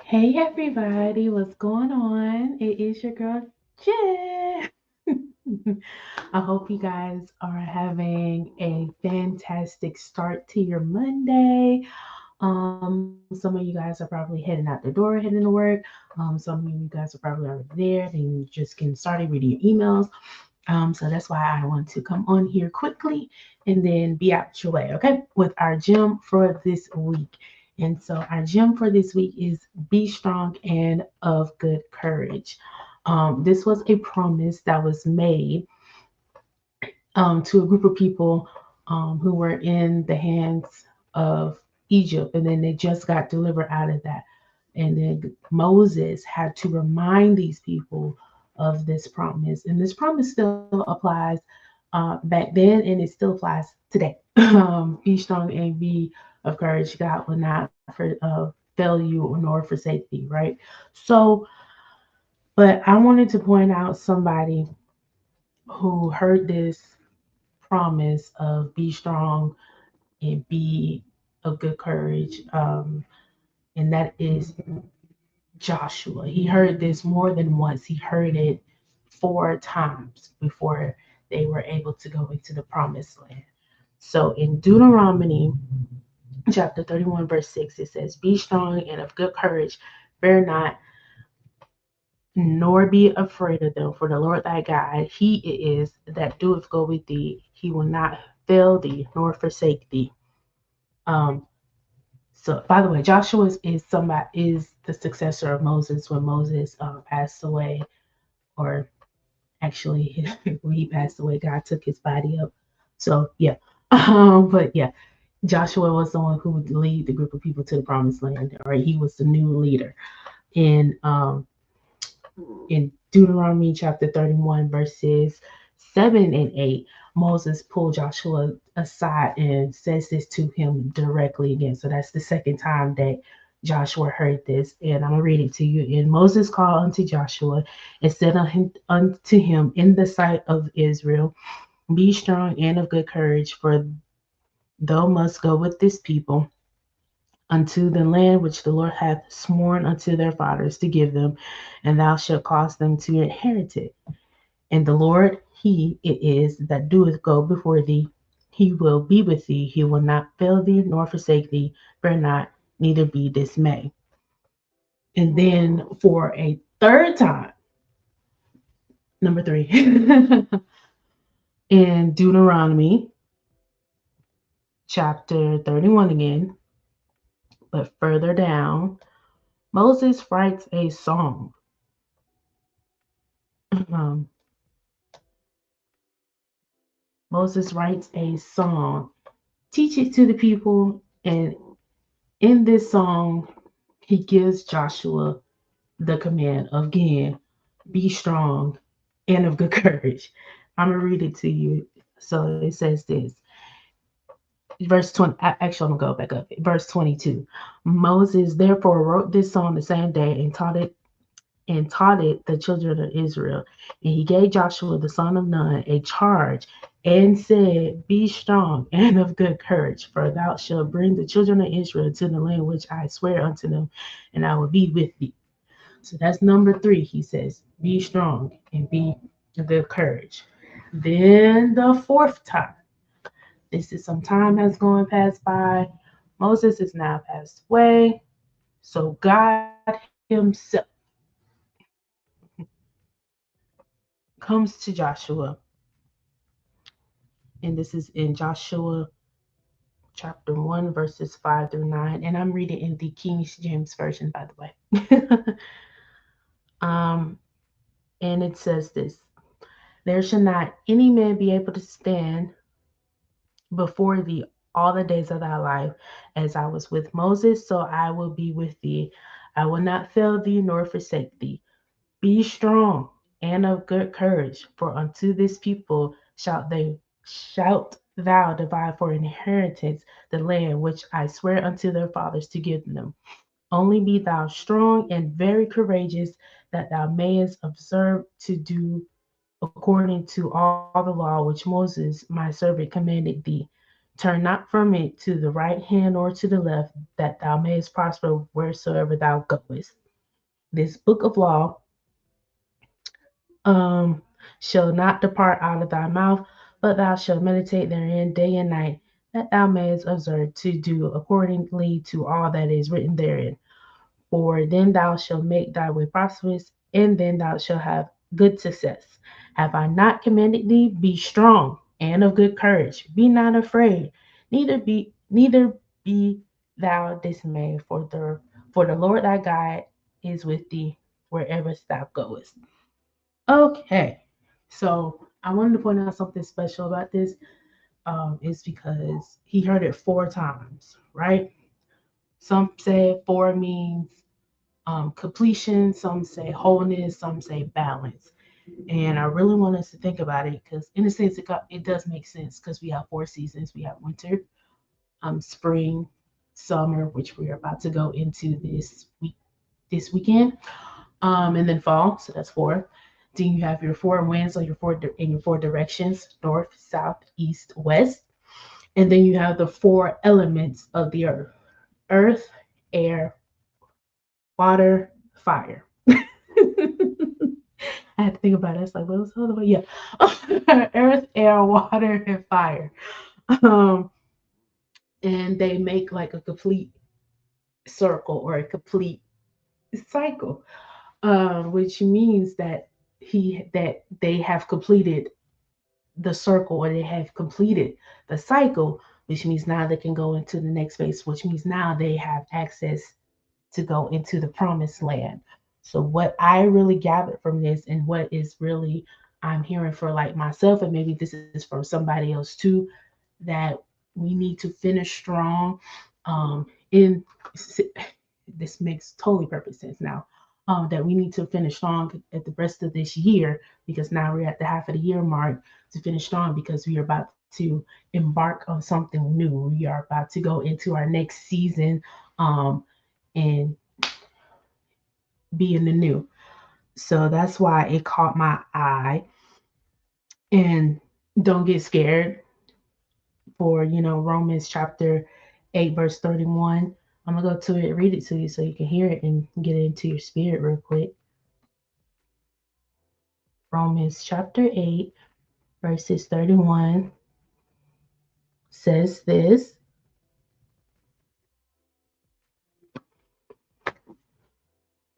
Hey everybody, what's going on? It is your girl Jen. I hope you guys are having a fantastic start to your Monday. Some of you guys are probably heading out the door, heading to work. Some of you guys are probably already there and you're just getting started reading your emails. So that's why I want to come on here quickly and then be out your way, okay? With our gem for this week. And so our gem for this week is be strong and of good courage. This was a promise that was made to a group of people who were in the hands of Egypt, and then they just got delivered out of that. And then Moses had to remind these people of this promise, and this promise still applies back then, and it still applies today. Be strong and be of courage. God will not fail you nor forsake thee, right? So, but I wanted to point out somebody who heard this promise of be strong and be of good courage. And that is Joshua. He heard this more than once. He heard it 4 times before they were able to go into the promised land. So in Deuteronomy chapter 31, verse 6, it says, be strong and of good courage, fear not, nor be afraid of them, for the Lord thy God, he it is that doeth go with thee. He will not fail thee nor forsake thee. Um, so, by the way, Joshua is the successor of Moses when Moses passed away, or actually when he passed away, God took his body up. So yeah, but yeah, Joshua was the one who would lead the group of people to the promised land. Right, he was the new leader. In Deuteronomy chapter 31, verses 7 and 8, Moses pulled Joshua aside and says this to him directly again. So that's the second time that Joshua heard this. And I'm going to read it to you. And Moses called unto Joshua and said unto him in the sight of Israel, be strong and of good courage, for thou must go with this people unto the land which the Lord hath sworn unto their fathers to give them, and thou shalt cause them to inherit it. And the Lord, he it is that doeth go before thee. He will be with thee. He will not fail thee nor forsake thee. Fear not, neither be dismayed. And then for a third time, number 3, in Deuteronomy chapter 31 again, but further down, Moses writes a song. Um, Moses writes a song, teach it to the people, and in this song, he gives Joshua the command again, be strong and of good courage. I'm going to read it to you. So it says this. Verse 20, actually, I'm going to go back up. Verse 22. Moses therefore wrote this song the same day and taught it the children of Israel. And he gave Joshua the son of Nun a charge and said, be strong and of good courage, for thou shalt bring the children of Israel to the land which I swear unto them, and I will be with thee. So that's number 3. He says, be strong and be of good courage. Then the 4th time, this is some time has gone past by. Moses is now passed away. So God himself comes to Joshua, and this is in Joshua chapter 1, verses 5 through 9. And I'm reading in the King James Version, by the way. um, and it says this: There shall not any man be able to stand before thee all the days of thy life. As I was with Moses, so I will be with thee. I will not fail thee nor forsake thee. Be strong and of good courage, for unto this people shalt thou divide for inheritance the land which I swear unto their fathers to give them. Only be thou strong and very courageous, that thou mayest observe to do according to all the law which Moses my servant commanded thee. Turn not from it to the right hand or to the left, that thou mayest prosper wheresoever thou goest. This book of law um, shall not depart out of thy mouth, but thou shalt meditate therein day and night, that thou mayest observe to do accordingly to all that is written therein. For then thou shalt make thy way prosperous, and then thou shalt have good success. Have I not commanded thee? Be strong and of good courage. Be not afraid, neither be thou dismayed, for the Lord thy God is with thee wherever thou goest. Okay, so I wanted to point out something special about this. Is because he heard it 4 times, right? Some say 4 means completion, some say wholeness, some say balance. And I really want us to think about it because, in a sense, it does make sense because we have 4 seasons. We have winter, spring, summer, which we are about to go into this weekend, and then fall. So that's 4. Then you have your 4 winds or your 4 directions: north, south, east, west. And then you have the 4 elements of the earth, air, water, fire. I had to think about it. It's like, what was the other one? Yeah. Earth, air, water, and fire. Um, and they make like a complete circle or a complete cycle, which means that they have completed the circle or they have completed the cycle, which means now they can go into the next phase, which means now they have access to go into the promised land. So what I really gathered from this and what is really I'm hearing for like myself, and maybe this is from somebody else too, that we need to finish strong. In this makes totally perfect sense now. That we need to finish strong at the rest of this year because now we're at the half of the year mark to finish strong because we are about to embark on something new. We are about to go into our next season and be in the new. So that's why it caught my eye. And don't get scared for, Romans chapter 8, verse 31. I'm going to go to it, read it to you so you can hear it and get it into your spirit real quick. Romans chapter 8, verses 31 says this: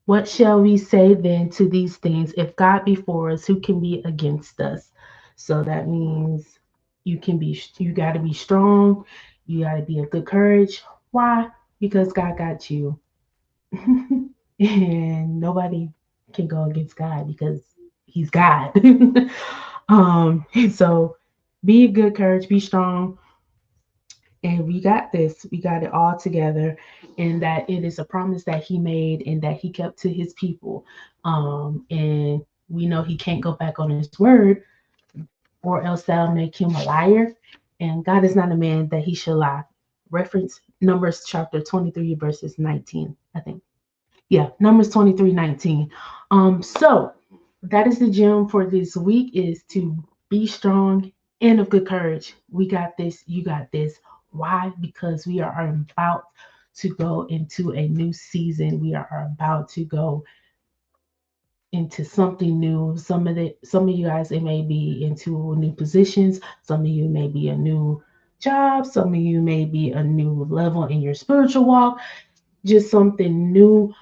What shall we say then to these things? If God be for us, who can be against us? So that means you got to be strong. You got to be of good courage. Why? Because God got you. And nobody can go against God because he's God. And so be of good courage, be strong, and we got this. We got it all together, and that it is a promise that he made and that he kept to his people. And we know he can't go back on his word, or else that'll make him a liar. And God is not a man that he should lie. Reference Numbers chapter 23, verses 19, I think. Yeah, Numbers 23:19. So that is the gem for this week, is to be strong and of good courage. We got this, you got this. Why? Because we are about to go into a new season. We are about to go into something new. Some of you guys, it may be into new positions. Some of you may be a new job. Some of you may be a new level in your spiritual walk. Just something new.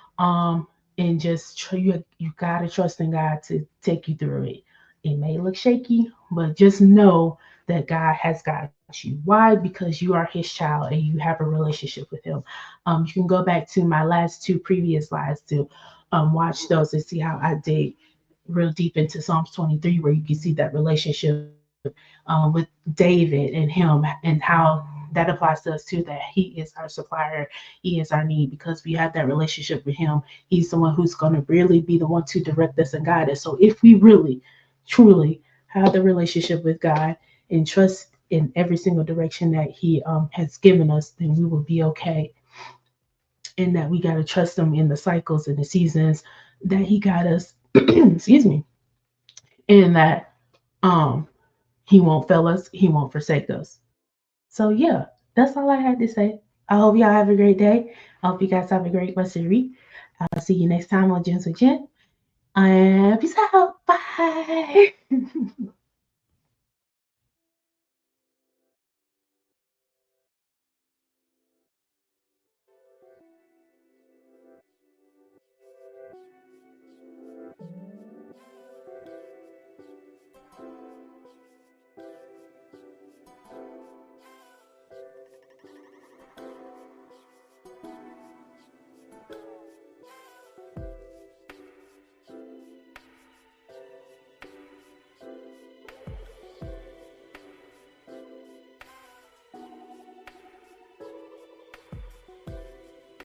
and just you gotta trust in God to take you through it. It may look shaky, but just know that God has got you. Why? Because you are His child and you have a relationship with Him. You can go back to my last two previous lives to watch those and see how I dig real deep into Psalms 23, where you can see that relationship with David and him, and how that applies to us too, that He is our supplier, He is our need, because we have that relationship with Him. He's the one who's going to really be the one to direct us and guide us. So if we really, truly have the relationship with God and trust in every single direction that He has given us, then we will be okay. And that we got to trust Him in the cycles and the seasons that He got us, excuse me, and that um, He won't fail us, He won't forsake us. So yeah, that's all I had to say. I hope y'all have a great day. I hope you guys have a great rest of the week. I'll see you next time on Gems with Jen. And peace out. Bye.